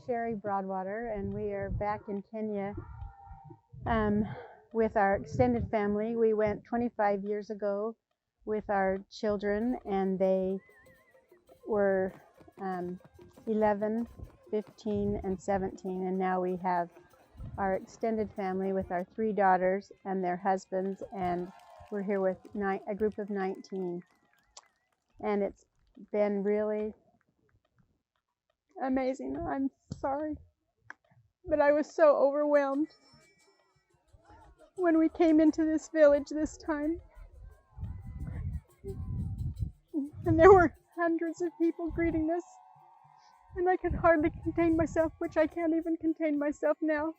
Sherry Broadwater, and we are back in Kenya with our extended family. We went 25 years ago with our children, and they were 11, 15, and 17, and now we have our extended family with our 3 daughters and their husbands, and we're here with a group of 19. And it's been really amazing. I'm sorry, but I was so overwhelmed when we came into this village this time. And there were hundreds of people greeting us, and I could hardly contain myself, which I can't even contain myself now.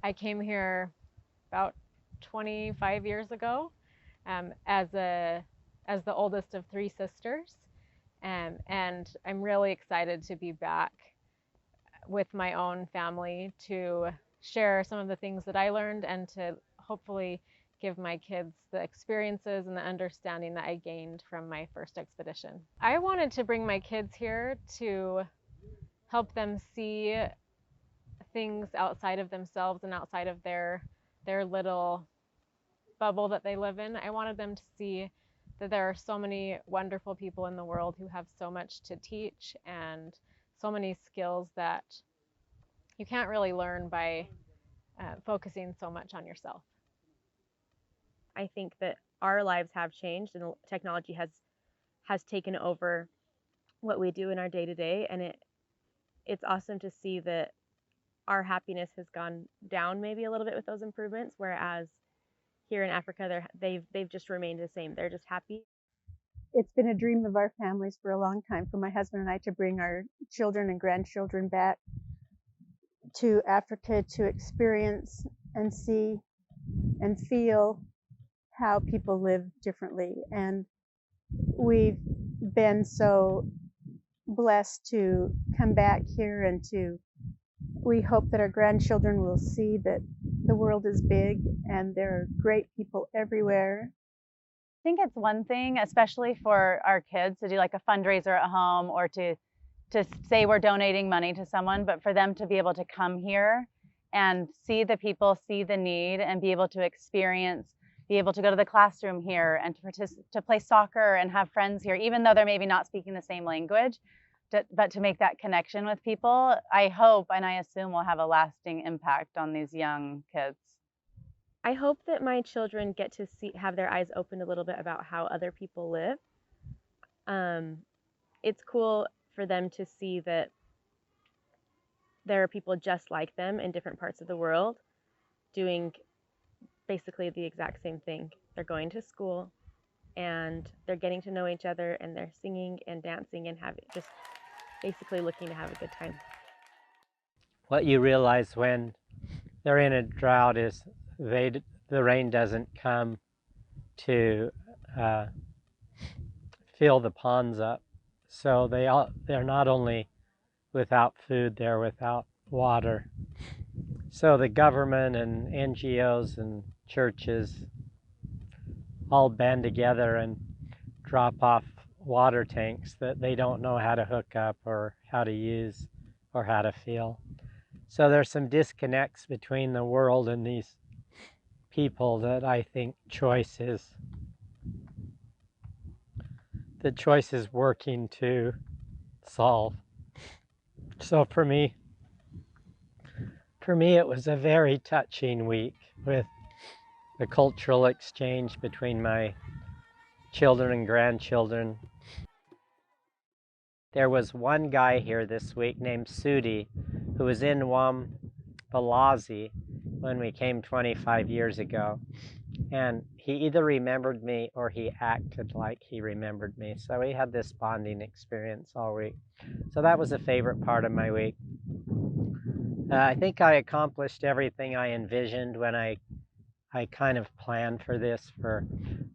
I came here about 25 years ago as the oldest of 3 sisters, and I'm really excited to be back with my own family to share some of the things that I learned and to hopefully give my kids the experiences and the understanding that I gained from my first expedition. I wanted to bring my kids here to help them see things outside of themselves and outside of their little bubble that they live in. I wanted them to see that there are so many wonderful people in the world who have so much to teach and so many skills that you can't really learn by focusing so much on yourself. I think that our lives have changed and technology has taken over what we do in our day-to-day, and it's awesome to see that our happiness has gone down maybe a little bit with those improvements, whereas here in Africa they've just remained the same. They're just happy. It's been a dream of our families for a long time for my husband and I to bring our children and grandchildren back to Africa to experience and see and feel how people live differently. And we've been so blessed to come back here, and we hope that our grandchildren will see that the world is big and there are great people everywhere. I think it's one thing, especially for our kids, to do like a fundraiser at home or to say we're donating money to someone, but for them to be able to come here and see the people, see the need, and be able to experience, be able to go to the classroom here and to play soccer and have friends here, even though they're maybe not speaking the same language, but to make that connection with people, I hope and I assume will have a lasting impact on these young kids. I hope that my children get to have their eyes opened a little bit about how other people live. It's cool for them to see that there are people just like them in different parts of the world doing basically the exact same thing. They're going to school and they're getting to know each other, and they're singing and dancing and just basically looking to have a good time. What you realize when they're in a drought is the rain doesn't come to fill the ponds up. So they're not only without food, they're without water. So the government and NGOs and churches all band together and drop off water tanks that they don't know how to hook up or how to use or how to fill. So there's some disconnects between the world and these people that I think the choice is working to solve. So for me it was a very touching week with the cultural exchange between my children and grandchildren. There was one guy here this week named Sudi who was in Mwangoloto when we came 25 years ago. And he either remembered me or he acted like he remembered me. So we had this bonding experience all week. So that was a favorite part of my week. I think I accomplished everything I envisioned when I kind of planned for this for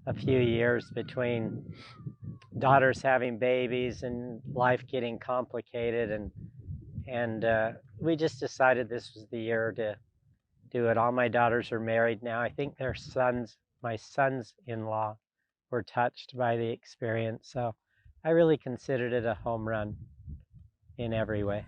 a few years, between daughters having babies and life getting complicated, and we just decided this was the year do it. All my daughters are married now. I think my sons-in-law were touched by the experience. So I really considered it a home run in every way.